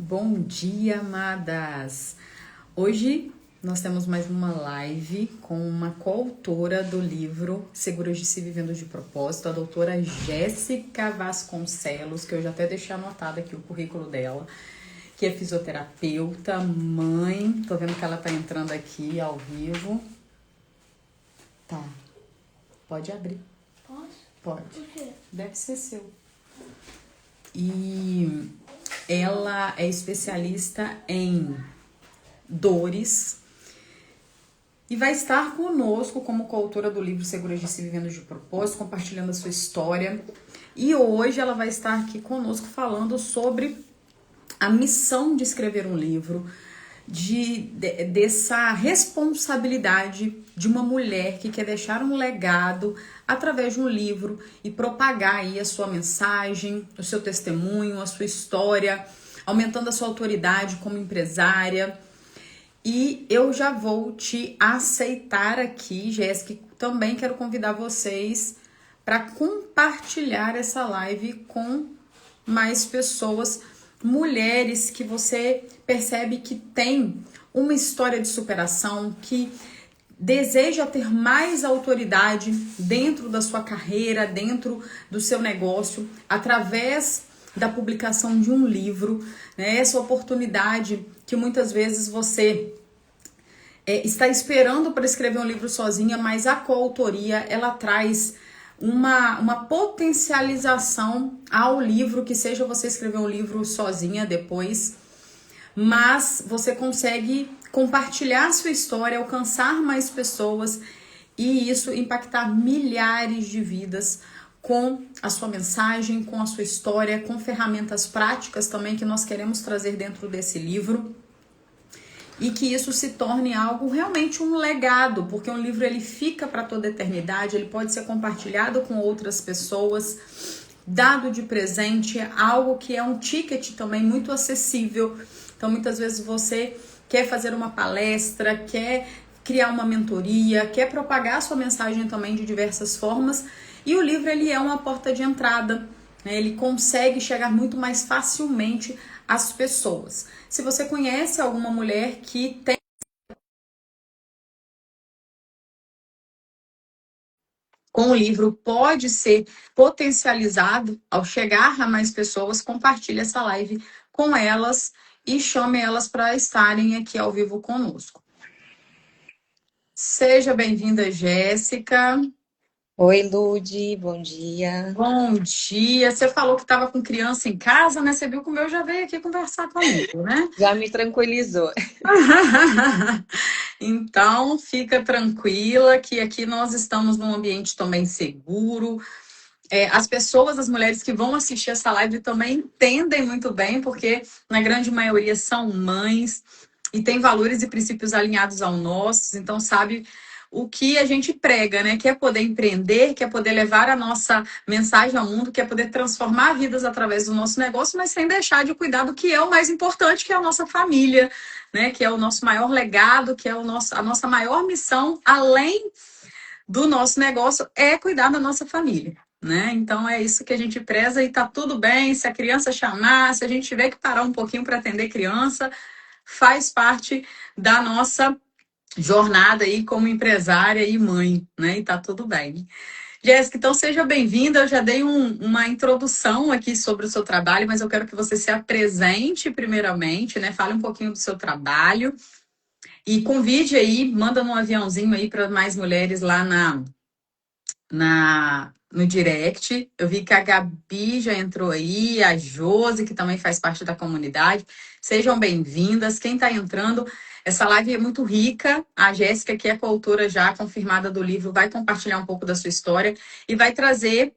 Bom dia, amadas! Hoje nós temos mais uma live com uma coautora do livro Seguras de Si Vivendo de Propósito, a doutora Jéssica Vasconcelos, que eu já até deixei anotado aqui o currículo dela, que é fisioterapeuta, mãe. Tô vendo que ela tá entrando aqui ao vivo. Tá. Pode abrir. Posso? Pode. Por quê? Deve ser seu. E ela é especialista em dores e vai estar conosco como coautora do livro Seguras de Si Vivendo de Propósito, compartilhando a sua história. E hoje ela vai estar aqui conosco falando sobre a missão de escrever um livro, dessa responsabilidade de uma mulher que quer deixar um legado através de um livro e propagar aí a sua mensagem, o seu testemunho, a sua história, aumentando a sua autoridade como empresária. E eu já vou te aceitar aqui, Jéssica, também quero convidar vocês para compartilhar essa live com mais pessoas, mulheres que você percebe que tem uma história de superação, que deseja ter mais autoridade dentro da sua carreira, dentro do seu negócio, através da publicação de um livro, né? Essa oportunidade que muitas vezes você está esperando para escrever um livro sozinha, mas a coautoria, ela traz uma potencialização ao livro, que seja você escrever um livro sozinha depois, mas você consegue compartilhar a sua história, alcançar mais pessoas e isso impactar milhares de vidas com a sua mensagem, com a sua história, com ferramentas práticas também que nós queremos trazer dentro desse livro. E que isso se torne algo realmente um legado, porque um livro ele fica para toda a eternidade, ele pode ser compartilhado com outras pessoas, dado de presente, algo que é um ticket também muito acessível. Então muitas vezes você quer fazer uma palestra, quer criar uma mentoria, quer propagar a sua mensagem também de diversas formas, e o livro ele é uma porta de entrada, né? Ele consegue chegar muito mais facilmente às pessoas. Se você conhece alguma mulher que tem com o livro, pode ser potencializado ao chegar a mais pessoas, compartilhe essa live com elas e chame elas para estarem aqui ao vivo conosco. Seja bem-vinda, Jéssica. Oi, Lude, bom dia. Bom dia. Você falou que estava com criança em casa, né? Você viu que o meu já veio aqui conversar comigo, né? Já me tranquilizou. Então, fica tranquila que aqui nós estamos num ambiente também seguro. As pessoas, as mulheres que vão assistir essa live também entendem muito bem, porque na grande maioria são mães e têm valores e princípios alinhados aos nossos, então sabe o que a gente prega, né? Quer poder empreender, quer poder levar a nossa mensagem ao mundo, quer poder transformar vidas através do nosso negócio, mas sem deixar de cuidar do que é o mais importante, que é a nossa família, né? Que é o nosso maior legado, que é a nossa maior missão, além do nosso negócio, é cuidar da nossa família. Né? Então é isso que a gente preza e tá tudo bem se a criança chamar, se a gente tiver que parar um pouquinho para atender criança, faz parte da nossa jornada aí como empresária e mãe, né? E tá tudo bem. Jéssica, então seja bem-vinda. Eu já dei uma introdução aqui sobre o seu trabalho, mas eu quero que você se apresente primeiramente, né? Fale um pouquinho do seu trabalho e convide aí, manda num aviãozinho aí para mais mulheres lá no direct. Eu vi que a Gabi já entrou aí, a Josi, que também faz parte da comunidade. Sejam bem-vindas. Quem está entrando, essa live é muito rica. A Jéssica, que é coautora já confirmada do livro, vai compartilhar um pouco da sua história e vai trazer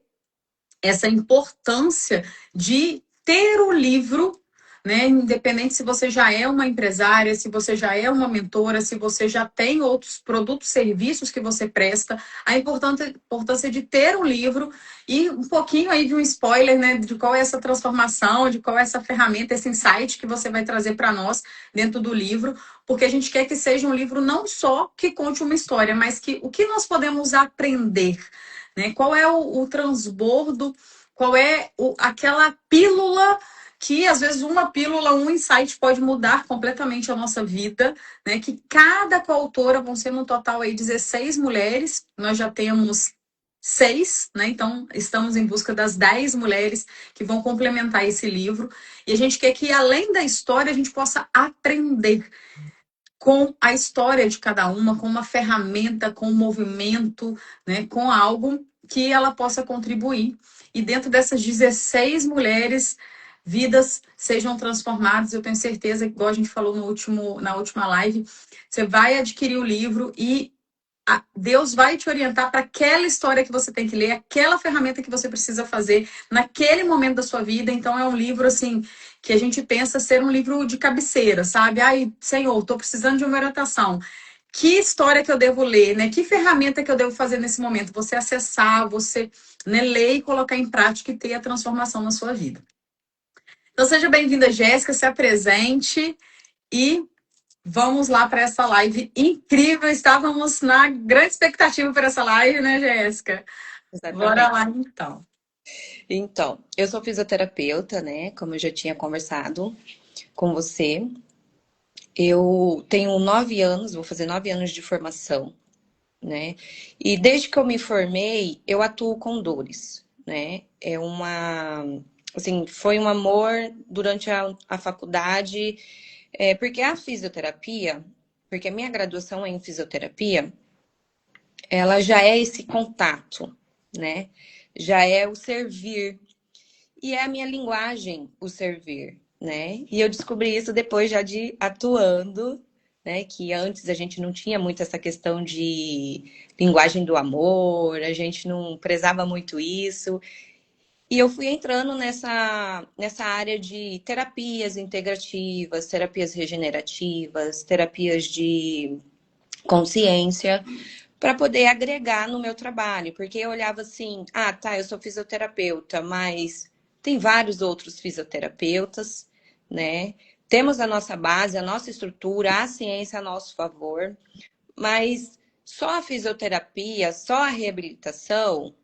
essa importância de ter o livro, né? Independente se você já é uma empresária, se você já é uma mentora, se você já tem outros produtos, serviços que você presta, a importância de ter um livro e um pouquinho aí de um spoiler, né? De qual é essa transformação, de qual é essa ferramenta, esse insight que você vai trazer para nós dentro do livro, porque a gente quer que seja um livro não só que conte uma história, mas que o que nós podemos aprender, né? Qual é o transbordo, qual é aquela pílula que às vezes uma pílula, um insight pode mudar completamente a nossa vida, né? Que cada coautora vão ser no total aí 16 mulheres, nós já temos 6, né? Então estamos em busca das 10 mulheres que vão complementar esse livro. E a gente quer que, além da história, a gente possa aprender com a história de cada uma, com uma ferramenta, com um movimento, né, com algo que ela possa contribuir. E dentro dessas 16 mulheres, vidas sejam transformadas. Eu tenho certeza que, igual a gente falou na última live, você vai adquirir o livro e Deus vai te orientar para aquela história que você tem que ler, aquela ferramenta que você precisa fazer naquele momento da sua vida. Então, é um livro, assim, que a gente pensa ser um livro de cabeceira, sabe? Ai, Senhor, estou precisando de uma orientação. Que história que eu devo ler, né? Que ferramenta que eu devo fazer nesse momento? Você acessar, você, né, ler e colocar em prática e ter a transformação na sua vida. Então, seja bem-vinda, Jéssica, se apresente e vamos lá para essa live incrível. Estávamos na grande expectativa para essa live, né, Jéssica? Bora Exatamente. lá, então. Então, eu sou fisioterapeuta, né? Como eu já tinha conversado com você. Eu tenho 9 anos, vou fazer 9 anos de formação, né? E desde que eu me formei, eu atuo com dores, né? Assim, foi um amor durante a faculdade, porque a fisioterapia, porque a minha graduação é em fisioterapia, ela já é esse contato, né? Já é o servir. E é a minha linguagem, o servir, né? E eu descobri isso depois já de atuando, né? Que antes a gente não tinha muito essa questão de linguagem do amor, a gente não prezava muito isso. E eu fui entrando nessa área de terapias integrativas, terapias regenerativas, terapias de consciência, para poder agregar no meu trabalho, porque eu olhava assim, ah, tá, eu sou fisioterapeuta, mas tem vários outros fisioterapeutas, né? Temos a nossa base, a nossa estrutura, a ciência a nosso favor, mas só a fisioterapia, só a reabilitação,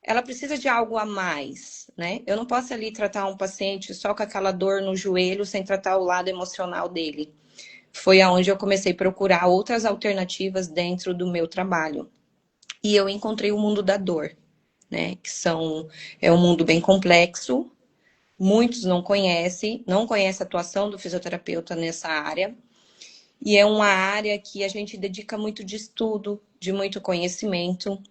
ela precisa de algo a mais, né? Eu não posso ali tratar um paciente só com aquela dor no joelho sem tratar o lado emocional dele. Foi aonde eu comecei a procurar outras alternativas dentro do meu trabalho. E eu encontrei o mundo da dor, né? É um mundo bem complexo. Muitos não conhecem a atuação do fisioterapeuta nessa área. E é uma área que a gente dedica muito de estudo, de muito conhecimento.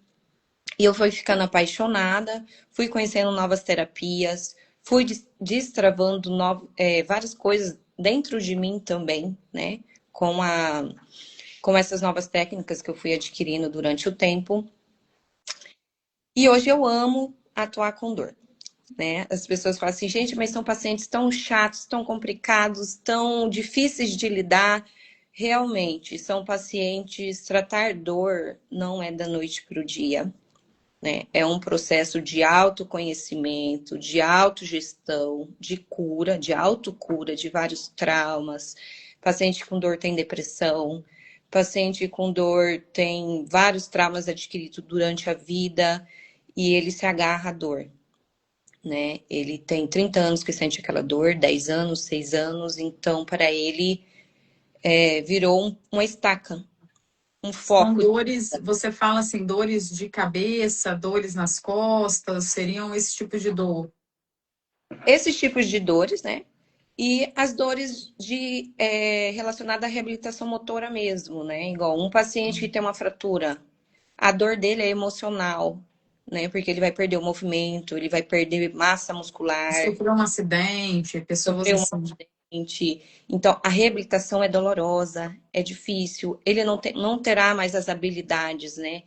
E eu fui ficando apaixonada, fui conhecendo novas terapias, fui destravando várias coisas dentro de mim também, né? Com com essas novas técnicas que eu fui adquirindo durante o tempo. E hoje eu amo atuar com dor, né? As pessoas falam assim, gente, mas são pacientes tão chatos, tão complicados, tão difíceis de lidar. Realmente, são pacientes, tratar dor não é da noite para o dia, né? É um processo de autoconhecimento, de autogestão, de cura, de autocura de vários traumas. Paciente com dor tem depressão, paciente com dor tem vários traumas adquiridos durante a vida e ele se agarra à dor, né? Ele tem 30 anos que sente aquela dor, 10 anos, 6 anos, então para ele virou uma estaca, um São foco. dores, você fala assim, dores de cabeça, dores nas costas, seriam esse tipo de dor. Esses tipos de dores, né? E as dores relacionadas à reabilitação motora mesmo, né? Igual um paciente que tem uma fratura, a dor dele é emocional, né? Porque ele vai perder o movimento, ele vai perder massa muscular, Sofreu um acidente, pessoas sofreu um assim. acidente. Então, a reabilitação é dolorosa, é difícil. Ele não terá mais as habilidades, né?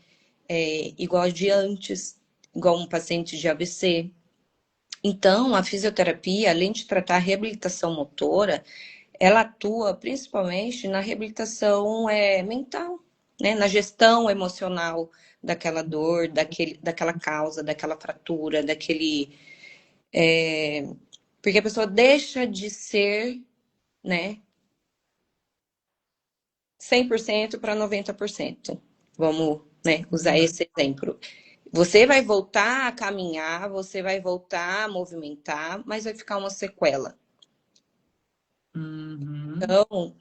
Igual de antes, igual um paciente de AVC. Então, a fisioterapia, além de tratar a reabilitação motora, ela atua principalmente na reabilitação mental, né? Na gestão emocional daquela dor, daquela causa, daquela fratura, porque a pessoa deixa de ser, né, 100% para 90%. Vamos, né, usar esse exemplo. Você vai voltar a caminhar, você vai voltar a movimentar, mas vai ficar uma sequela. Uhum. Então,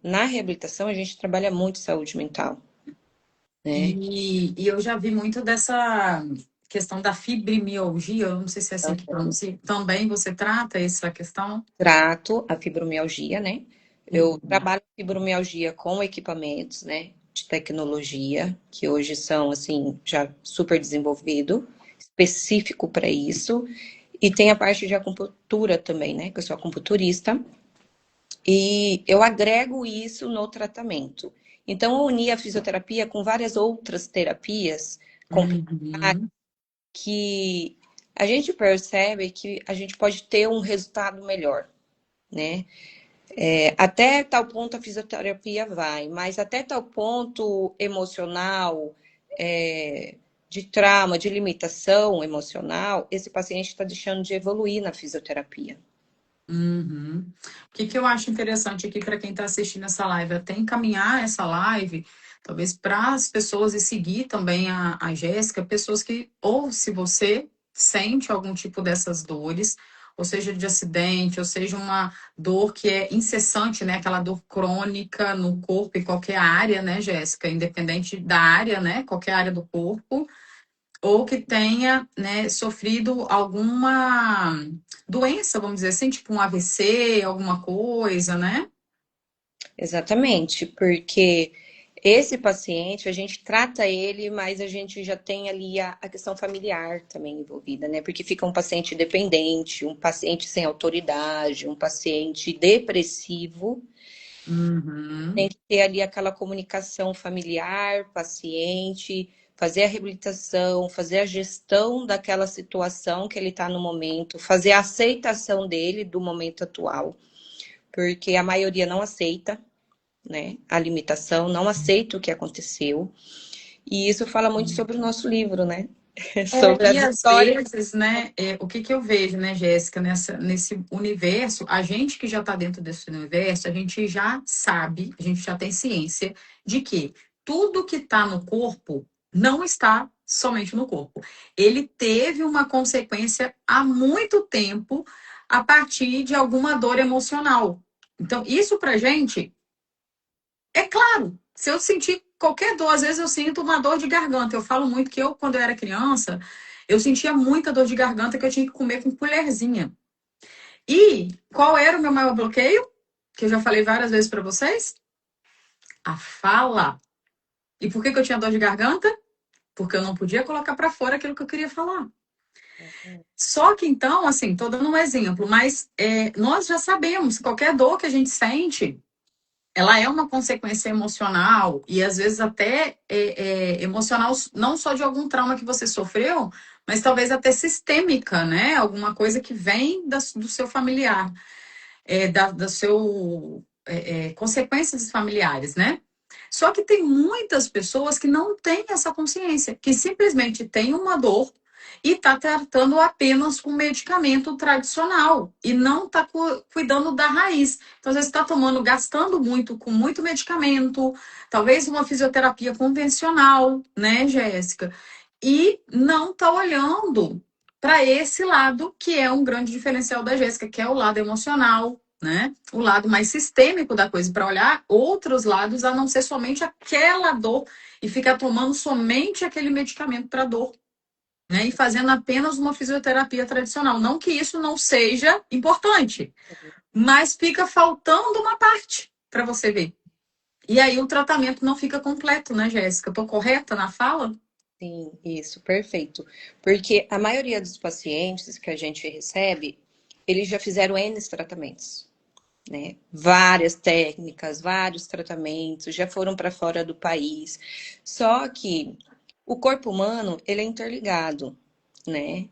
na reabilitação, a gente trabalha muito saúde mental, né? E eu já vi muito dessa questão da fibromialgia, eu não sei se é assim que Então, pronuncia. Também você trata essa questão? trato a fibromialgia, né? Eu Uhum. trabalho fibromialgia com equipamentos, né, de tecnologia, que hoje são, assim, já super desenvolvido, específico para isso. E tem a parte de acupuntura também, né, que eu sou acupunturista. E eu agrego isso no tratamento. Então, eu uni a fisioterapia com várias outras terapias complementares Uhum. que a gente percebe que a gente pode ter um resultado melhor, né? Até tal ponto a fisioterapia vai, mas até tal ponto emocional, de trauma, de limitação emocional, esse paciente está deixando de evoluir na fisioterapia. Uhum. O que que eu acho interessante aqui para quem está assistindo essa live? Até encaminhar essa live, talvez para as pessoas e seguir também a Jéssica, pessoas que, ou se você sente algum tipo dessas dores, ou seja, de acidente, ou seja, uma dor que é incessante, né? Aquela dor crônica no corpo, em qualquer área, né, Jéssica? Independente da área, né? Qualquer área do corpo ou que tenha, né, sofrido alguma doença, vamos dizer assim, tipo um AVC, alguma coisa, né? Exatamente, porque esse paciente, a gente trata ele, mas a gente já tem ali a questão familiar também envolvida, né? Porque fica um paciente dependente, um paciente sem autoridade, um paciente depressivo. Tem Uhum. que ter ali aquela comunicação familiar, paciente, fazer a reabilitação, fazer a gestão daquela situação que ele está no momento, fazer a aceitação dele do momento atual, porque a maioria não aceita, né, a limitação, não aceita o que aconteceu. E isso fala muito sobre o nosso livro, né? Sobre E as às histórias. vezes, né, o que que eu vejo, né, Jéssica, nesse universo, a gente que já está dentro desse universo, a gente já sabe, a gente já tem ciência de que tudo que está no corpo não está somente no corpo. Ele teve uma consequência há muito tempo a partir de alguma dor emocional. Então, isso pra gente é claro, se eu sentir qualquer dor, às vezes eu sinto uma dor de garganta. Eu falo muito que eu, quando eu era criança, eu sentia muita dor de garganta que eu tinha que comer com colherzinha. E qual era o meu maior bloqueio? Que eu já falei várias vezes para vocês? A fala. E por que que eu tinha dor de garganta? Porque eu não podia colocar para fora aquilo que eu queria falar. Só que então, assim, tô dando um exemplo, mas nós já sabemos, qualquer dor que a gente sente, ela é uma consequência emocional e às vezes até emocional, não só de algum trauma que você sofreu, mas talvez até sistêmica, né? Alguma coisa que vem do seu familiar, do seu consequências familiares, né? Só que tem muitas pessoas que não têm essa consciência, que simplesmente tem uma dor e está tratando apenas com medicamento tradicional e não está cuidando da raiz. Então, às vezes está tomando, gastando muito com muito medicamento, talvez uma fisioterapia convencional, né, Jéssica? E não está olhando para esse lado que é um grande diferencial da Jéssica, que é o lado emocional, né? O lado mais sistêmico da coisa, para olhar outros lados a não ser somente aquela dor e ficar tomando somente aquele medicamento para dor, né? E fazendo apenas uma fisioterapia tradicional. Não que isso não seja importante, mas fica faltando uma parte para você ver. E aí o tratamento não fica completo, né, Jéssica? Estou correta na fala? Sim, isso, perfeito. Porque a maioria dos pacientes que a gente recebe, eles já fizeram N tratamentos, né? Várias técnicas, vários tratamentos, já foram para fora do país. Só que o corpo humano, ele é interligado, né?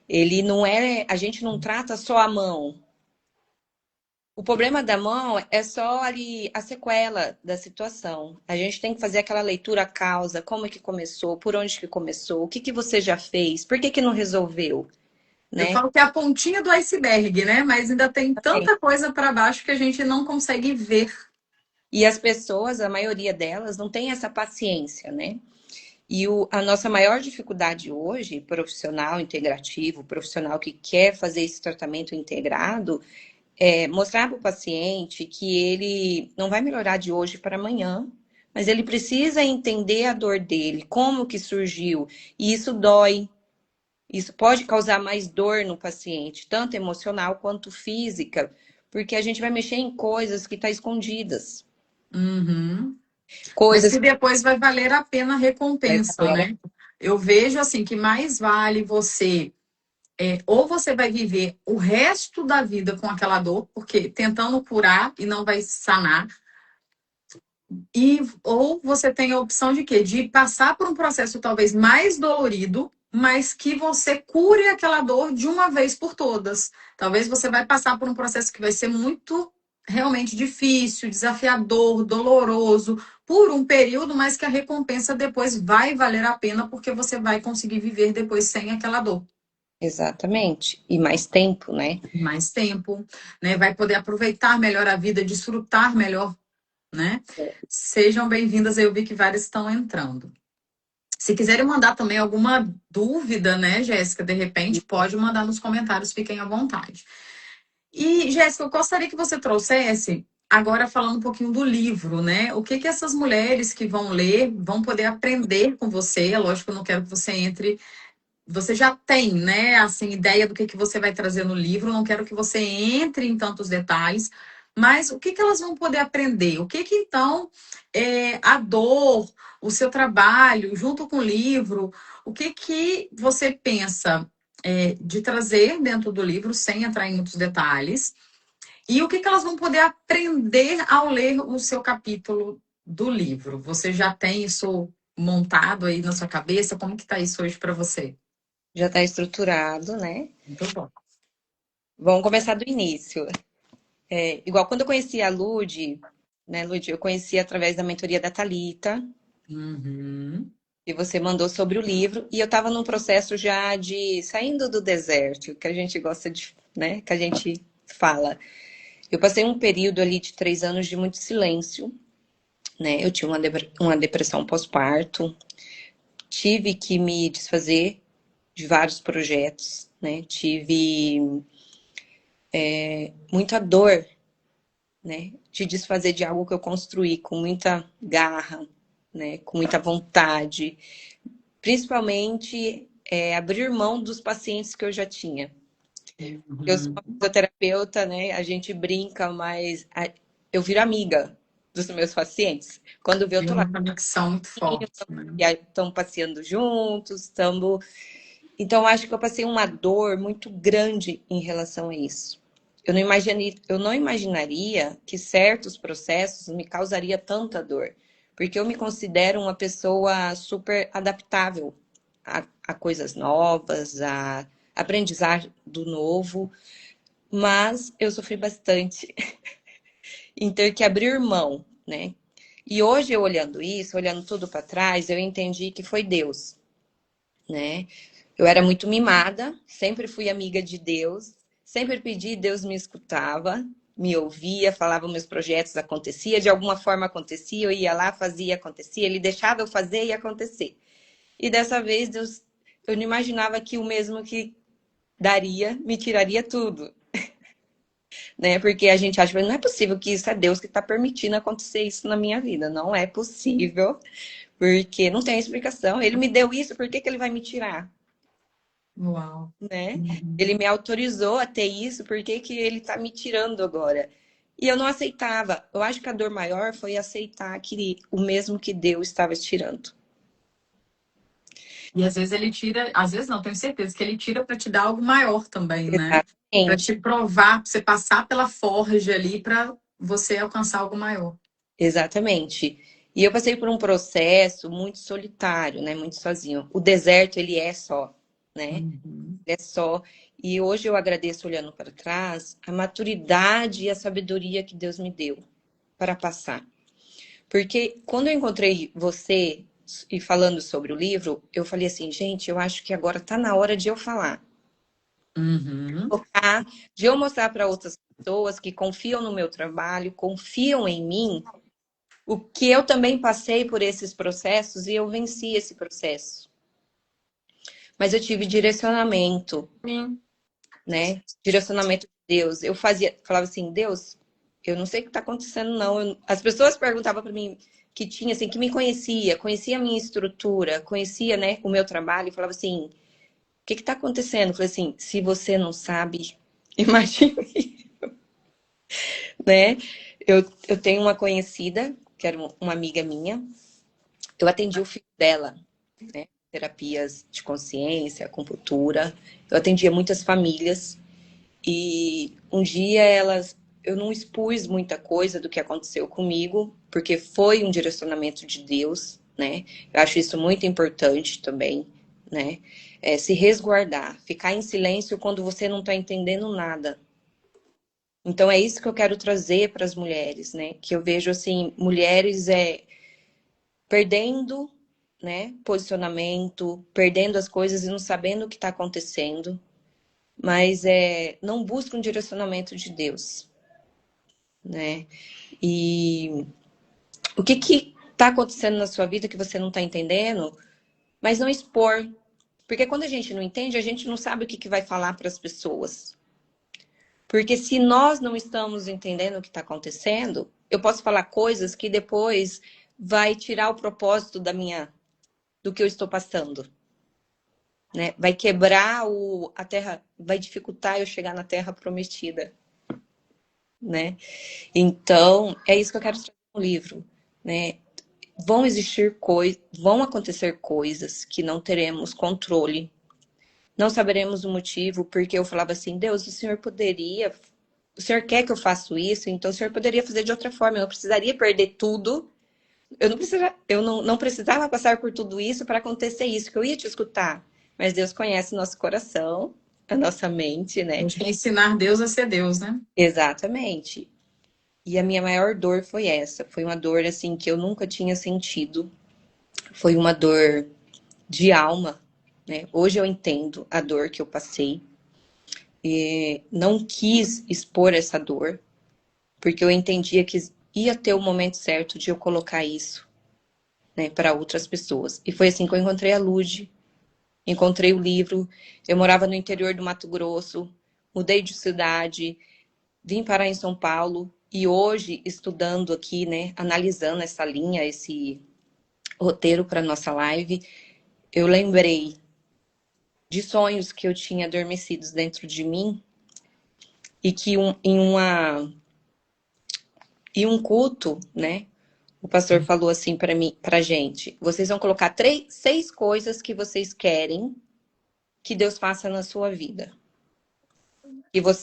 Ele não é, a gente não trata só a mão. O problema da mão é só ali a sequela da situação. A gente tem que fazer aquela leitura causa, como é que começou, por onde que começou, o que que você já fez, por que que não resolveu, Eu né? falo que é a pontinha do iceberg, né? Mas ainda tem tanta coisa para baixo que a gente não consegue ver. E as pessoas, a maioria delas, não tem essa paciência, né? E a nossa maior dificuldade hoje, profissional integrativo, profissional que quer fazer esse tratamento integrado, é mostrar para o paciente que ele não vai melhorar de hoje para amanhã, mas ele precisa entender a dor dele, como que surgiu. E isso dói, isso pode causar mais dor no paciente, tanto emocional quanto física, porque a gente vai mexer em coisas que estão escondidas. Uhum. Mas Coisas que que depois vai valer a pena a vai recompensa, valer. né? Eu vejo assim que mais vale você, ou você vai viver o resto da vida com aquela dor, porque tentando curar e não vai sanar, ou você tem a opção de quê? De passar por um processo talvez mais dolorido, mas que você cure aquela dor de uma vez por todas. Talvez você vai passar por um processo que vai ser muito realmente difícil, desafiador, doloroso, por um período, mas que a recompensa depois vai valer a pena porque você vai conseguir viver depois sem aquela dor. Exatamente. E mais tempo, né? Mais tempo, né? Vai poder aproveitar melhor a vida, desfrutar melhor, né? Sejam bem-vindas, eu vi que várias estão entrando. Se quiserem mandar também alguma dúvida, né, Jéssica, de repente, pode mandar nos comentários, fiquem à vontade. E, Jéssica, eu gostaria que você trouxesse, agora falando um pouquinho do livro, né? O que que essas mulheres que vão ler vão poder aprender com você? É lógico, eu não quero que você entre. Você já tem, né, assim, ideia do que você vai trazer no livro, não quero que você entre em tantos detalhes, mas o que que elas vão poder aprender? O que que então a dor, o seu trabalho, junto com o livro, o que que você pensa de trazer dentro do livro, sem entrar em muitos detalhes, e o que que elas vão poder aprender ao ler o seu capítulo do livro? Você já tem isso montado aí na sua cabeça? Como que tá isso hoje para você? Já está estruturado, né? Muito bom. Vamos começar do início. Igual quando eu conheci a Lud, né, Lud, eu conheci através da mentoria da Thalita, Uhum. e você mandou sobre o livro, e eu estava num processo já de saindo do deserto, que a gente gosta de, né, que a gente fala. Eu passei um período ali de 3 anos de muito silêncio, né? Eu tinha uma depressão pós-parto, tive que me desfazer de vários projetos, né? Tive muita dor, né? De desfazer de algo que eu construí com muita garra, né? Com muita vontade. Principalmente abrir mão dos pacientes que eu já tinha. Eu sou uma Uhum. fisioterapeuta, né? A gente brinca, mas eu viro amiga dos meus pacientes. Quando vê, eu Tem tô lá, uma conexão muito forte, né? e aí estamos passeando juntos, estamos. Então, eu acho que eu passei uma dor muito grande em relação a isso. Eu não imaginaria que certos processos me causaria tanta dor, porque eu me considero uma pessoa super adaptável a coisas novas, a aprendizar do novo, mas eu sofri bastante em ter que abrir mão, né? E hoje, eu olhando isso, olhando tudo para trás, eu entendi que foi Deus, né? Eu era muito mimada, sempre fui amiga de Deus, sempre pedi, Deus me escutava, me ouvia, falava meus projetos, acontecia, de alguma forma acontecia, eu ia lá, fazia, acontecia, ele deixava eu fazer e acontecer. E dessa vez, Deus, eu não imaginava que o mesmo que daria, me tiraria tudo, né? Porque a gente acha, não é possível que isso é Deus que está permitindo acontecer isso na minha vida, não é possível, porque não tem explicação. Ele me deu isso, por que que ele vai me tirar? Uau. Né? Uhum. Ele me autorizou a ter isso, por que que ele tá me tirando agora? E eu não aceitava. Eu acho que a dor maior foi aceitar que o mesmo que Deus estava tirando. E às vezes ele tira, às vezes não, tenho certeza que ele tira para te dar algo maior também, né? Para Exatamente, te provar, pra você passar pela forja ali para você alcançar algo maior. exatamente. E eu passei por um processo muito solitário, né? Muito sozinho. O deserto, ele é só, né? Uhum. Ele é só. E hoje eu agradeço, olhando para trás, a maturidade e a sabedoria que Deus me deu para passar. Porque quando eu encontrei você e falando sobre o livro, eu falei assim, gente, eu acho que agora tá na hora de eu falar, Uhum. de eu mostrar para outras pessoas que confiam no meu trabalho, confiam em mim, o que eu também passei por esses processos e eu venci esse processo. Mas eu tive direcionamento, Sim. né? Direcionamento de Deus. Eu falava assim, Deus, eu não sei o que está acontecendo, não. As pessoas perguntavam para mim que tinha, assim, que me conhecia a minha estrutura, conhecia, né, o meu trabalho, e falava assim, o que está acontecendo? Eu falei assim, se você não sabe, imagine, né? Eu tenho uma conhecida, que era uma amiga minha, eu atendi o filho dela, né? Terapias de consciência, acupuntura. Eu atendia muitas famílias e um dia eu não expus muita coisa do que aconteceu comigo, porque foi um direcionamento de Deus, né? Eu acho isso muito importante também, né? Se resguardar, ficar em silêncio quando você não está entendendo nada. Então é isso que eu quero trazer para as mulheres, né? Que eu vejo assim, mulheres perdendo, né, posicionamento, perdendo as coisas e não sabendo o que está acontecendo, mas não buscam um direcionamento de Deus, né? E o que está acontecendo na sua vida que você não está entendendo, mas não expor. Porque quando a gente não entende, a gente não sabe o que vai falar para as pessoas. Porque se nós não estamos entendendo o que está acontecendo, eu posso falar coisas que depois vai tirar o propósito do que eu estou passando. Né? Vai quebrar a terra, vai dificultar eu chegar na terra prometida, né? Então, é isso que eu quero trazer no livro, né? Vão acontecer coisas que não teremos controle, não saberemos o motivo, porque eu falava assim, Deus, o Senhor quer que eu faça isso, então o Senhor poderia fazer de outra forma, eu não precisaria perder tudo, eu não precisava passar por tudo isso para acontecer isso, que eu ia te escutar. Mas Deus conhece o nosso coração, a nossa mente, A né? gente quer ensinar Deus a ser Deus, né? Exatamente. E a minha maior dor foi essa. Foi uma dor, assim, que eu nunca tinha sentido. Foi uma dor de alma, né? Hoje eu entendo a dor que eu passei. E não quis expor essa dor, porque eu entendia que ia ter o momento certo de eu colocar isso, né, para outras pessoas. E foi assim que eu encontrei a Lude, encontrei o livro. Eu morava no interior do Mato Grosso, mudei de cidade, vim parar em São Paulo e hoje estudando aqui, né, analisando essa linha, esse roteiro para nossa live, eu lembrei de sonhos que eu tinha adormecidos dentro de mim e que em um culto, né, o pastor falou assim para mim, para gente, vocês vão colocar 6 coisas que vocês querem que Deus faça na sua vida.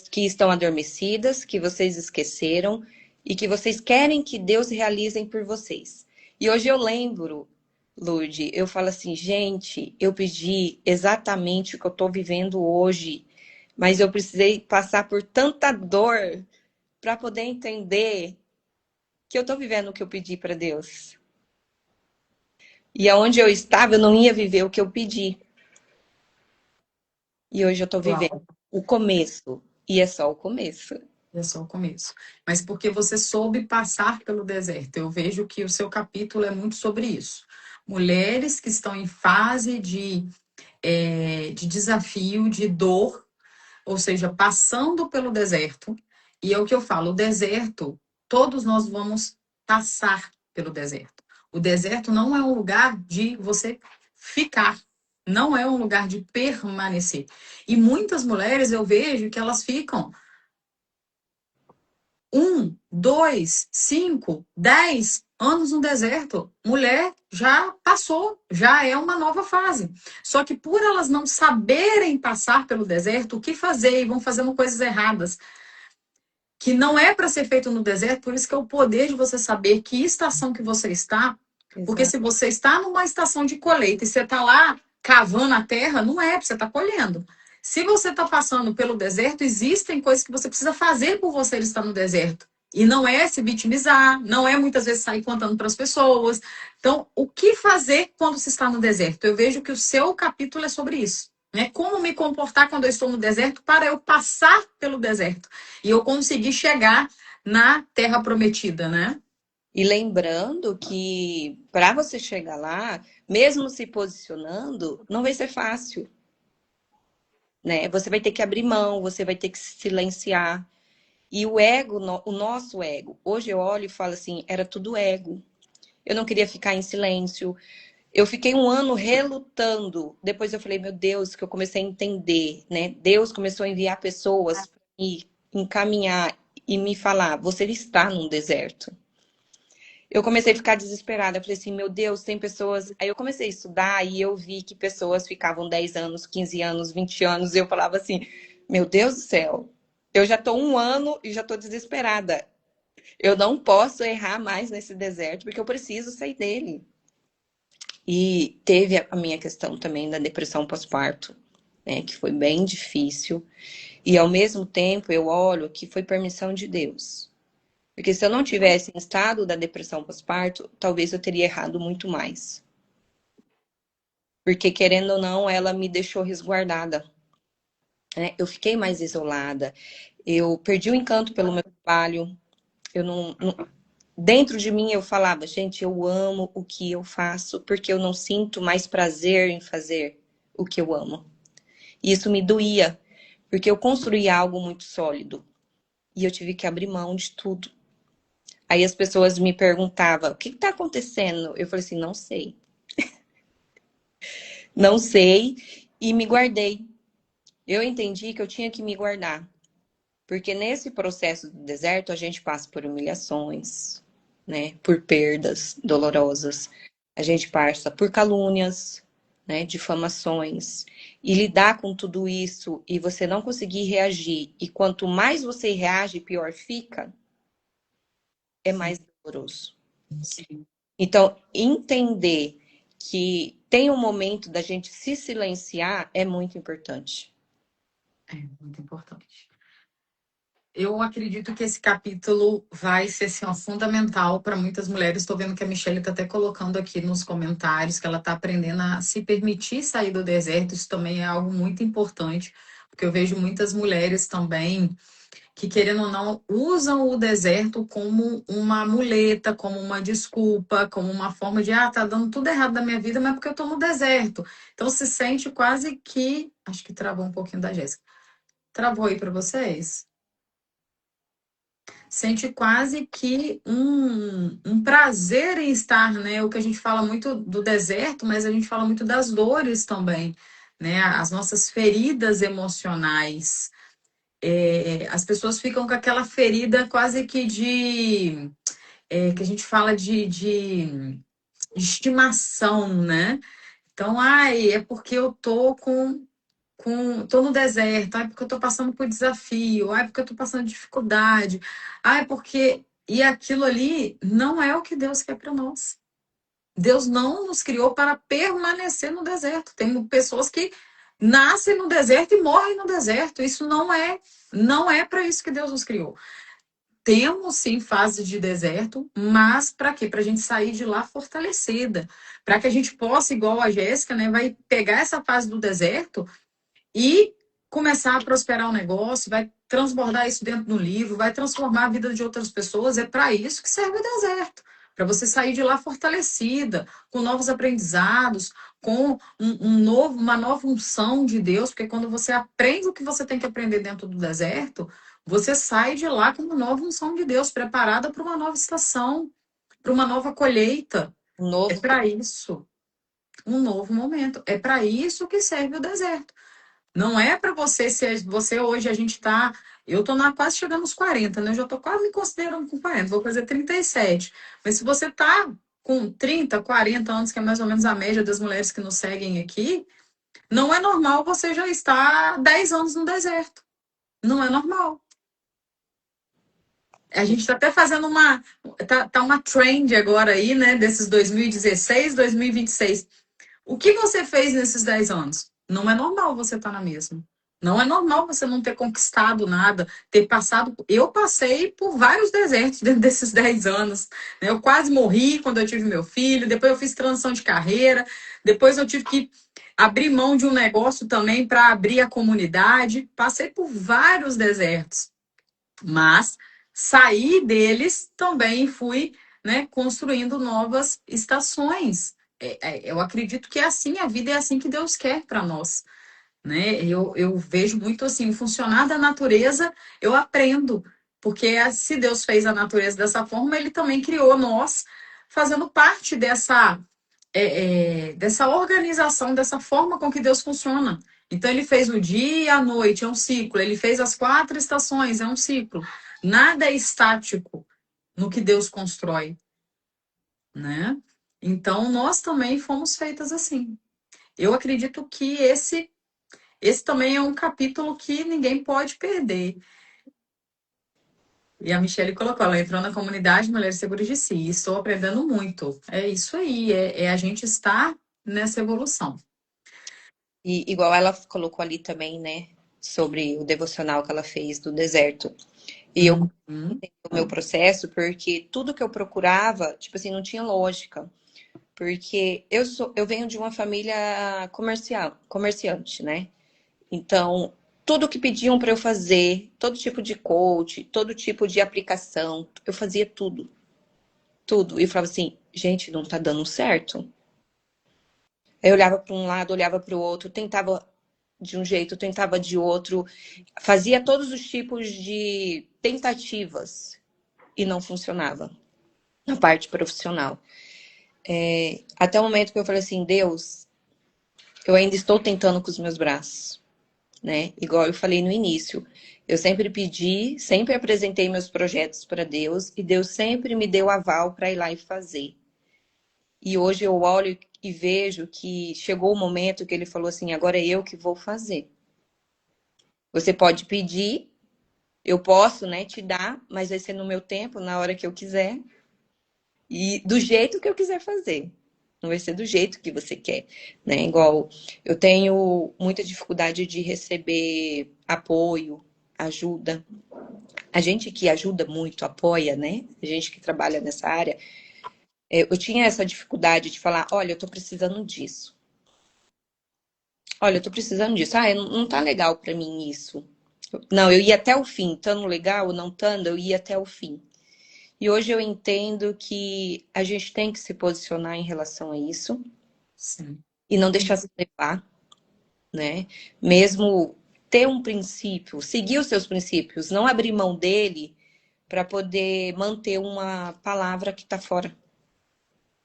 Que estão adormecidas, que vocês esqueceram e que vocês querem que Deus realize por vocês. E hoje eu lembro, Lude, eu falo assim, gente, eu pedi exatamente o que eu estou vivendo hoje, mas eu precisei passar por tanta dor para poder entender que eu estou vivendo o que eu pedi para Deus. E aonde eu estava, eu não ia viver o que eu pedi. E hoje eu estou vivendo Uau, o começo. E é só o começo. é só o começo. Mas porque você soube passar pelo deserto. Eu vejo que o seu capítulo é muito sobre isso. Mulheres que estão em fase de desafio, de dor, ou seja, passando pelo deserto. E é o que eu falo, o deserto, todos nós vamos passar pelo deserto. O deserto não é um lugar de você ficar, não é um lugar de permanecer. E muitas mulheres eu vejo que elas ficam 1, 2, 5, 10 anos no deserto. Mulher já passou, já é uma nova fase. Só que por elas não saberem passar pelo deserto, o que fazer? E vão fazendo coisas erradas. Que não é para ser feito no deserto, por isso que é o poder de você saber que estação que você está. Porque Exato. se você está numa estação de colheita e você está lá cavando a terra, não é para você estar colhendo. Se você está passando pelo deserto, existem coisas que você precisa fazer por você estar no deserto. E não é se vitimizar, não é muitas vezes sair contando para as pessoas. Então, o que fazer quando se está no deserto? Eu vejo que o seu capítulo é sobre isso. Né? Como me comportar quando eu estou no deserto para eu passar pelo deserto e eu conseguir chegar na terra prometida, né? E lembrando que para você chegar lá, mesmo se posicionando, não vai ser fácil, né? Você vai ter que abrir mão, você vai ter que se silenciar. E o ego, o nosso ego, hoje eu olho e falo assim, era tudo ego. Eu não queria ficar em silêncio. Eu fiquei um ano relutando. Depois eu falei, meu Deus, que eu comecei a entender, né? Deus começou a enviar pessoas para me encaminhar e me falar, você está num deserto. Eu comecei a ficar desesperada. Eu falei assim, meu Deus, tem pessoas. Aí eu comecei a estudar e eu vi que pessoas ficavam 10 anos, 15 anos, 20 anos. E eu falava assim, meu Deus do céu, eu já estou um ano e já estou desesperada. Eu não posso errar mais nesse deserto, porque eu preciso sair dele. E teve a minha questão também da depressão pós-parto, né, que foi bem difícil. E ao mesmo tempo eu olho que foi permissão de Deus. Porque se eu não tivesse em estado da depressão pós-parto, talvez eu teria errado muito mais. Porque querendo ou não, ela me deixou resguardada, né? Eu fiquei mais isolada. Eu perdi o encanto pelo meu trabalho. Eu dentro de mim eu falava, gente, eu amo o que eu faço, porque eu não sinto mais prazer em fazer o que eu amo. E isso me doía, porque eu construí algo muito sólido e eu tive que abrir mão de tudo. Aí as pessoas me perguntavam, o que está acontecendo? Eu falei assim, não sei. Não sei e me guardei. Eu entendi que eu tinha que me guardar, porque nesse processo do deserto a gente passa por humilhações, né? Por perdas dolorosas. A gente passa por calúnias, né? Difamações. E lidar com tudo isso e você não conseguir reagir. E quanto mais você reage, pior fica, é mais doloroso. Sim, Então, entender que tem um momento da gente se silenciar é muito importante. é muito importante. Eu acredito que esse capítulo vai ser assim, ó, fundamental para muitas mulheres. Estou vendo que a Michelle está até colocando aqui nos comentários que ela está aprendendo a se permitir sair do deserto. Isso também é algo muito importante, porque eu vejo muitas mulheres também que, querendo ou não, usam o deserto como uma muleta, como uma desculpa, como uma forma de, tá dando tudo errado na minha vida, mas porque eu estou no deserto. Então se sente quase que. Acho que travou um pouquinho da Jéssica. Travou aí para vocês? Sente quase que um prazer em estar, né? O que a gente fala muito do deserto, mas a gente fala muito das dores também, né? As nossas feridas emocionais. As pessoas ficam com aquela ferida quase que que a gente fala de estimação, né? Então, ai, é porque eu tô no deserto, ai, porque eu tô passando por desafio, ai, porque eu tô passando dificuldade, ai, porque. E aquilo ali não é o que Deus quer para nós. Deus não nos criou para permanecer no deserto. Tem pessoas que nascem no deserto e morrem no deserto. Isso não é para isso que Deus nos criou. Temos sim fase de deserto, mas para quê? Para a gente sair de lá fortalecida, para que a gente possa, igual a Jéssica, né, vai pegar essa fase do deserto e começar a prosperar o negócio, vai transbordar isso dentro do livro, vai transformar a vida de outras pessoas. É para isso que serve o deserto. Para você sair de lá fortalecida, com novos aprendizados, com uma nova unção de Deus, porque quando você aprende o que você tem que aprender dentro do deserto, você sai de lá com uma nova unção de Deus, preparada para uma nova estação, para uma nova colheita. Um É novo. para isso, um novo momento. É para isso que serve o deserto. Não é para você ser. Você hoje, a gente tá. Eu tô quase chegando aos 40, né? Eu já tô quase me considerando com 40, vou fazer 37. Mas se você tá com 30, 40 anos, que é mais ou menos a média das mulheres que nos seguem aqui, não é normal você já estar 10 anos no deserto. Não é normal. A gente está até fazendo uma. Tá uma trend agora aí, né? Desses 2016, 2026. O que você fez nesses 10 anos? Não é normal você estar na mesma. Não é normal você não ter conquistado nada, ter passado. Eu passei por vários desertos dentro desses 10 anos, né? Eu quase morri quando eu tive meu filho, depois eu fiz transição de carreira, depois eu tive que abrir mão de um negócio também para abrir a comunidade. Passei por vários desertos, mas saí deles também fui né, construindo novas estações. Eu acredito que é assim, a vida é assim que Deus quer para nós, né? Eu vejo muito assim, o funcionar da natureza, eu aprendo, porque se Deus fez a natureza dessa forma, ele também criou nós, fazendo parte dessa organização, dessa forma com que Deus funciona. Então, ele fez o dia e a noite, é um ciclo. Ele fez as 4 estações, é um ciclo. Nada é estático no que Deus constrói, né? Então, nós também fomos feitas assim. Eu acredito que esse também é um capítulo que ninguém pode perder. E a Michelle colocou, ela entrou na comunidade Mulheres Seguras de Si. Estou aprendendo muito. É isso aí, é a gente estar nessa evolução. E igual ela colocou ali também, né, sobre o devocional que ela fez do deserto. E eu Uhum. entendi o meu processo porque tudo que eu procurava, tipo assim, não tinha lógica. Porque eu venho de uma família comerciante, né? Então, tudo que pediam para eu fazer, todo tipo de coach, todo tipo de aplicação, eu fazia tudo, tudo. E eu falava assim, gente, não tá dando certo. Eu olhava para um lado, olhava para o outro, tentava de um jeito, tentava de outro, fazia todos os tipos de tentativas e não funcionava na parte profissional. Até o momento que eu falei assim, Deus, eu ainda estou tentando com os meus braços, né? Igual eu falei no início, eu sempre pedi, sempre apresentei meus projetos para Deus e Deus sempre me deu aval para ir lá e fazer. E hoje eu olho e vejo que chegou o momento que ele falou assim, agora é eu que vou fazer. Você pode pedir, eu posso, né, te dar, mas vai ser no meu tempo, na hora que eu quiser e do jeito que eu quiser fazer. Não vai ser do jeito que você quer, né? Igual eu tenho muita dificuldade de receber apoio, ajuda. A gente que ajuda muito, apoia, né? A gente que trabalha nessa área, eu tinha essa dificuldade de falar, olha, eu tô precisando disso. Olha, eu tô precisando disso. Ah, não tá legal pra mim isso. Não, eu ia até o fim. Tando legal ou não tando, eu ia até o fim. E hoje eu entendo que a gente tem que se posicionar em relação a isso Sim. e não deixar se levar, né? Mesmo ter um princípio, seguir os seus princípios, não abrir mão dele para poder manter uma palavra que está fora,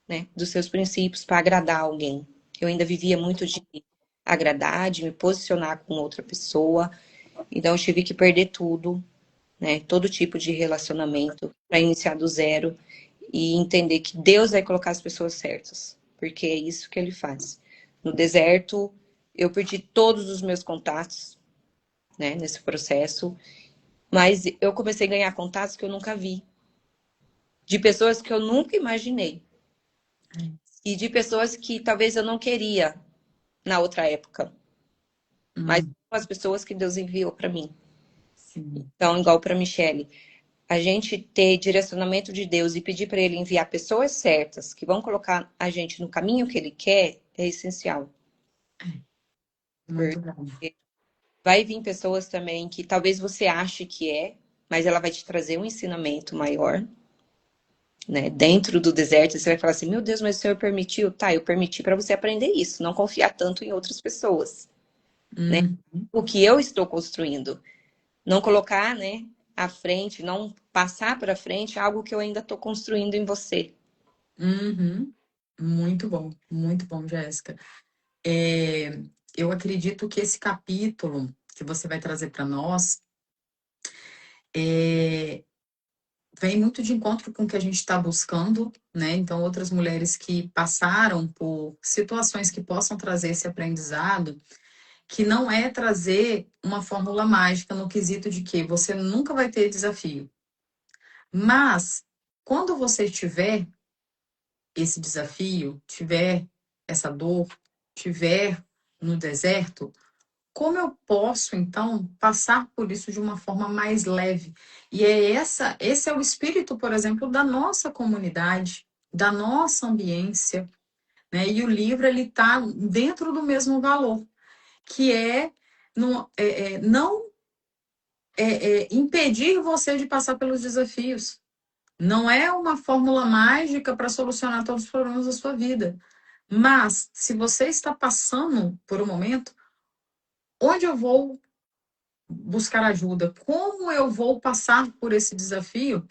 né, dos seus princípios para agradar alguém. Eu ainda vivia muito de agradar, de me posicionar com outra pessoa, então eu tive que perder tudo, né, todo tipo de relacionamento para iniciar do zero e entender que Deus vai colocar as pessoas certas, porque é isso que ele faz. No deserto, eu perdi todos os meus contatos, né, nesse processo, mas eu comecei a ganhar contatos que eu nunca vi, de pessoas que eu nunca imaginei e de pessoas que talvez eu não queria na outra época, mas Hum, as pessoas que Deus enviou para mim. sim. Então, igual para Michele, a gente ter direcionamento de Deus e pedir para ele enviar pessoas certas que vão colocar a gente no caminho que ele quer é essencial. Muito bom. Vai vir pessoas também que talvez você ache que é, mas ela vai te trazer um ensinamento maior, né? Dentro do deserto, você vai falar assim: meu Deus, mas o Senhor permitiu? Tá, eu permiti para você aprender isso, não confiar tanto em outras pessoas, né? Uhum. O que eu estou construindo, não colocar, né, à frente, não passar para frente algo que eu ainda estou construindo em você. Uhum. Muito bom, Jéssica. É, eu acredito que esse capítulo que você vai trazer para nós é, vem muito de encontro com o que a gente está buscando, né? Então, outras mulheres que passaram por situações que possam trazer esse aprendizado, que não é trazer uma fórmula mágica no quesito de que você nunca vai ter desafio. Mas, quando você tiver esse desafio, tiver essa dor, tiver no deserto, como eu posso então passar por isso de uma forma mais leve? E esse é o espírito, por exemplo, da nossa comunidade, da nossa ambiência, né? E o livro ele está dentro do mesmo valor, que não impedir você de passar pelos desafios, Não é uma fórmula mágica para solucionar todos os problemas da sua vida. Mas, se você está passando por um momento, onde eu vou buscar ajuda? Como eu vou passar por esse desafio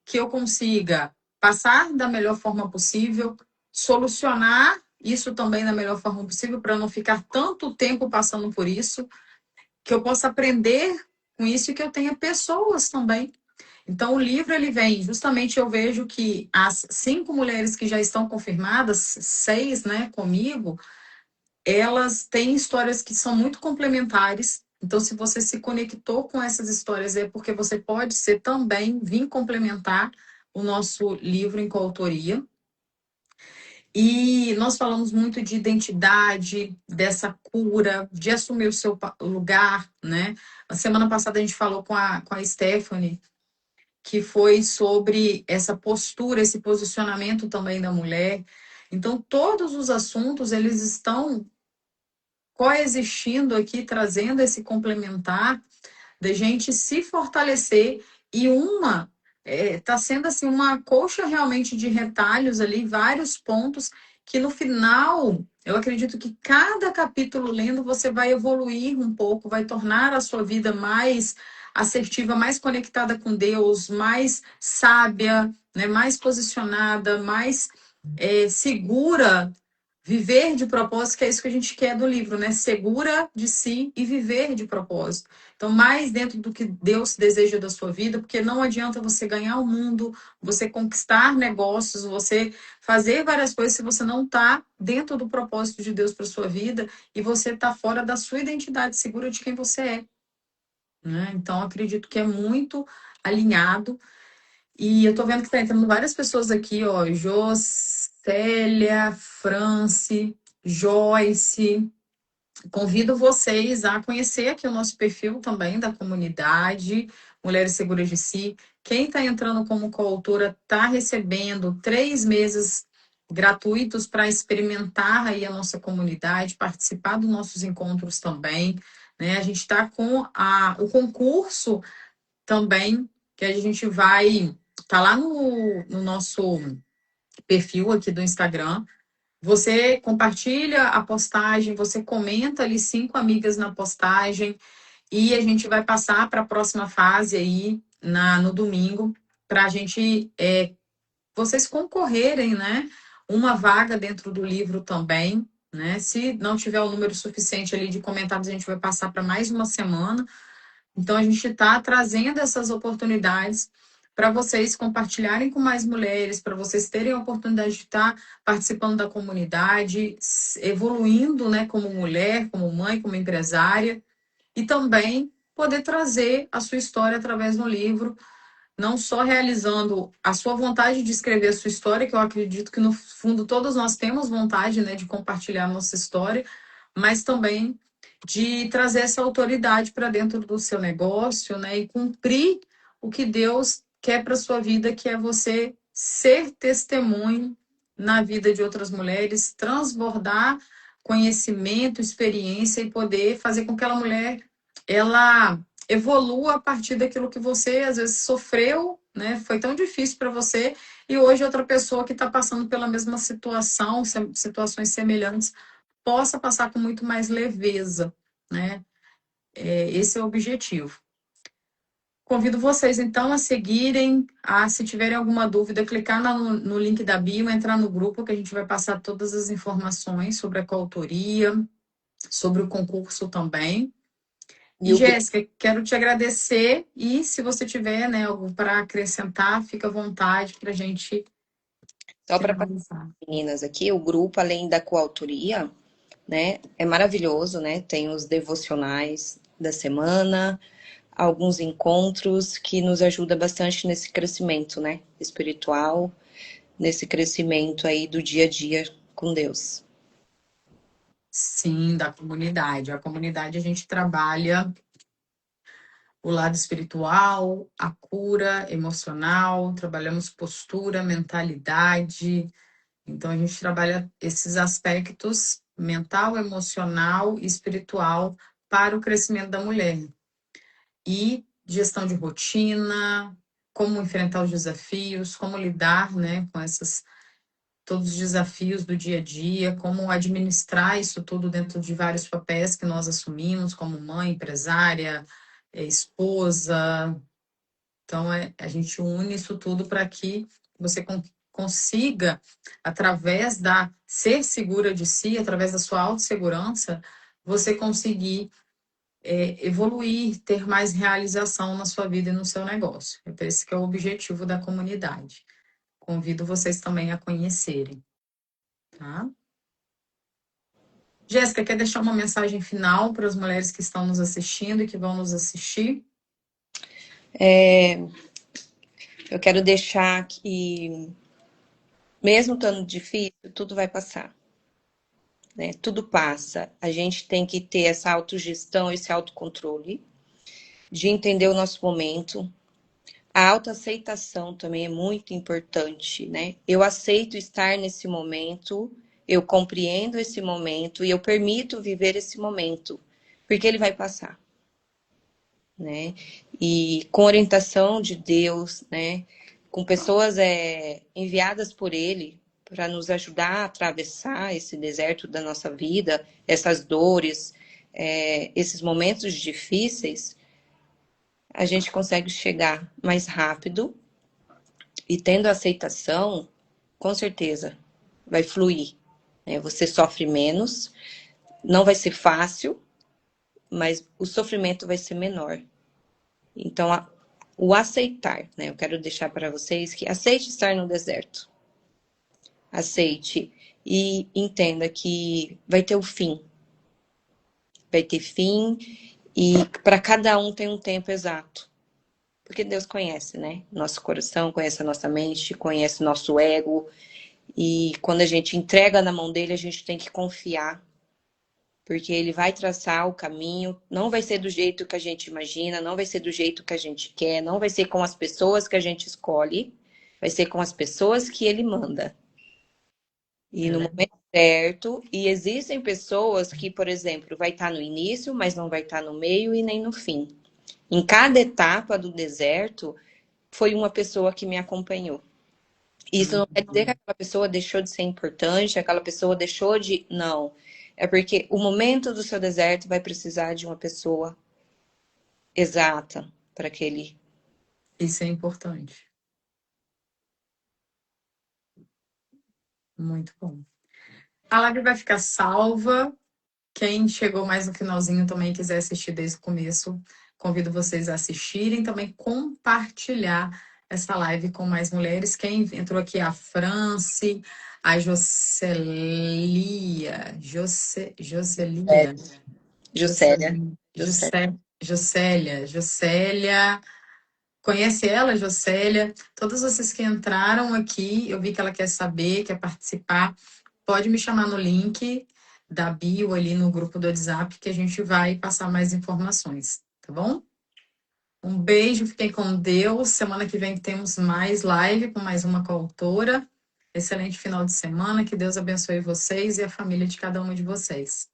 que eu consiga passar da melhor forma possível, solucionar isso também da melhor forma possível, para não ficar tanto tempo passando por isso, que eu possa aprender com isso e que eu tenha pessoas também. Então, o livro, ele vem, justamente eu vejo que as 5 mulheres que já estão confirmadas, 6, né, comigo, elas têm histórias que são muito complementares. Então, se você se conectou com essas histórias, é porque você pode ser também, vir complementar o nosso livro em coautoria. E nós falamos muito de identidade, dessa cura, de assumir o seu lugar, né? A semana passada a gente falou com a Stephanie, que foi sobre essa postura, esse posicionamento também da mulher. Então, todos os assuntos, eles estão coexistindo aqui, trazendo esse complementar da gente se fortalecer e uma está sendo assim uma colcha realmente de retalhos ali, vários pontos que no final eu acredito que cada capítulo lendo você vai evoluir um pouco, vai tornar a sua vida mais assertiva, mais conectada com Deus, mais sábia, né, mais posicionada, mais segura. Viver de propósito, que é isso que a gente quer do livro, né? Segura de si e viver de propósito. Então, mais dentro do que Deus deseja da sua vida, porque não adianta você ganhar o mundo, você conquistar negócios, você fazer várias coisas se você não está dentro do propósito de Deus para sua vida e você está fora da sua identidade segura de quem você é, né? Então, acredito que é muito alinhado. E eu tô vendo que tá entrando várias pessoas aqui, ó. Jocélia, France, Joyce. Convido vocês a conhecer aqui o nosso perfil também da comunidade Mulheres Seguras de Si. Quem está entrando como coautora está recebendo 3 meses gratuitos para experimentar aí a nossa comunidade, participar dos nossos encontros também, né? A gente está com o concurso também, que a gente vai tá lá no nosso perfil aqui do Instagram. Você compartilha a postagem, você comenta ali 5 amigas na postagem e a gente vai passar para a próxima fase aí no domingo para a gente vocês concorrerem, né? Uma vaga dentro do livro também, né? Se não tiver o número suficiente ali de comentários, a gente vai passar para mais uma semana. Então, a gente está trazendo essas oportunidades para vocês compartilharem com mais mulheres, para vocês terem a oportunidade de estar participando da comunidade, evoluindo, né, como mulher, como mãe, como empresária, e também poder trazer a sua história através do livro, não só realizando a sua vontade de escrever a sua história, que eu acredito que no fundo todos nós temos vontade, né, de compartilhar a nossa história, mas também de trazer essa autoridade para dentro do seu negócio, né, e cumprir o que Deus quer para sua vida, que é você ser testemunho na vida de outras mulheres, transbordar conhecimento, experiência e poder fazer com que aquela mulher ela evolua a partir daquilo que você às vezes sofreu, né? Foi tão difícil para você e hoje outra pessoa que está passando pela mesma situação, situações semelhantes, possa passar com muito mais leveza, né? Esse é o objetivo. Convido vocês, então, a seguirem, se tiverem alguma dúvida, clicar no link da bio, entrar no grupo, que a gente vai passar todas as informações sobre a coautoria, sobre o concurso também. E, Jéssica, quero te agradecer e se você tiver, né, algo para acrescentar, fica à vontade para a gente Só para finalizar. meninas aqui, o grupo, além da coautoria, né, é maravilhoso, né? Tem os devocionais da semana, alguns encontros que nos ajuda bastante nesse crescimento, né, espiritual, nesse crescimento aí do dia a dia com Deus. Sim, da comunidade. A comunidade a gente trabalha o lado espiritual, a cura emocional, trabalhamos postura, mentalidade. Então, a gente trabalha esses aspectos mental, emocional e espiritual para o crescimento da mulher. E gestão de rotina, como enfrentar os desafios, como lidar, né, com todos os desafios do dia a dia, como administrar isso tudo dentro de vários papéis que nós assumimos, como mãe, empresária, esposa. Então, a gente une isso tudo para que você consiga, através da ser segura de si, através da sua autossegurança, você conseguir evoluir, ter mais realização na sua vida e no seu negócio. Então, esse que é o objetivo da comunidade. Convido vocês também a conhecerem, tá? Jéssica, quer deixar uma mensagem final para as mulheres que estão nos assistindo e que vão nos assistir? Eu quero deixar que, mesmo estando difícil, tudo vai passar. Né? Tudo passa. A gente tem que ter essa autogestão, esse autocontrole, de entender o nosso momento. A autoaceitação também é muito importante, né? Eu aceito estar nesse momento, eu compreendo esse momento e eu permito viver esse momento, porque ele vai passar, né? E com orientação de Deus, né? Com pessoas enviadas por Ele para nos ajudar a atravessar esse deserto da nossa vida, essas dores, esses momentos difíceis, a gente consegue chegar mais rápido e tendo aceitação, com certeza, vai fluir. Né? Você sofre menos, não vai ser fácil, mas o sofrimento vai ser menor. Então, o aceitar, né? Eu quero deixar para vocês que aceite estar no deserto. Aceite e entenda que vai ter o fim. Vai ter fim e para cada um tem um tempo exato. Porque Deus conhece, né? Nosso coração, conhece a nossa mente, conhece o nosso ego. E quando a gente entrega na mão dele, a gente tem que confiar. Porque ele vai traçar o caminho, não vai ser do jeito que a gente imagina, não vai ser do jeito que a gente quer, não vai ser com as pessoas que a gente escolhe, vai ser com as pessoas que ele manda. E no momento certo, e existem pessoas que, por exemplo, vai estar no início, mas não vai estar no meio e nem no fim. Em cada etapa do deserto, foi uma pessoa que me acompanhou. Isso não quer dizer que aquela pessoa deixou de ser importante, aquela pessoa deixou de... Não. É porque o momento do seu deserto vai precisar de uma pessoa exata para aquele... Isso é importante. Muito bom. A live vai ficar salva. Quem chegou mais no finalzinho também quiser assistir desde o começo, convido vocês a assistirem, também compartilhar essa live com mais mulheres. Quem entrou aqui é a Franci, a Jocelia, Jocelia, Juscelia. Jocélia. Conhece ela, Jocélia? Todas vocês que entraram aqui, eu vi que ela quer saber, quer participar. Pode me chamar no link da bio ali no grupo do WhatsApp que a gente vai passar mais informações, tá bom? Um beijo, fiquem com Deus. Semana que vem temos mais live com mais uma coautora. Excelente final de semana, que Deus abençoe vocês e a família de cada uma de vocês.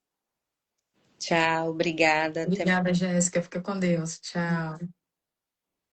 Tchau, obrigada. Obrigada, Jéssica. Fica com Deus. Tchau.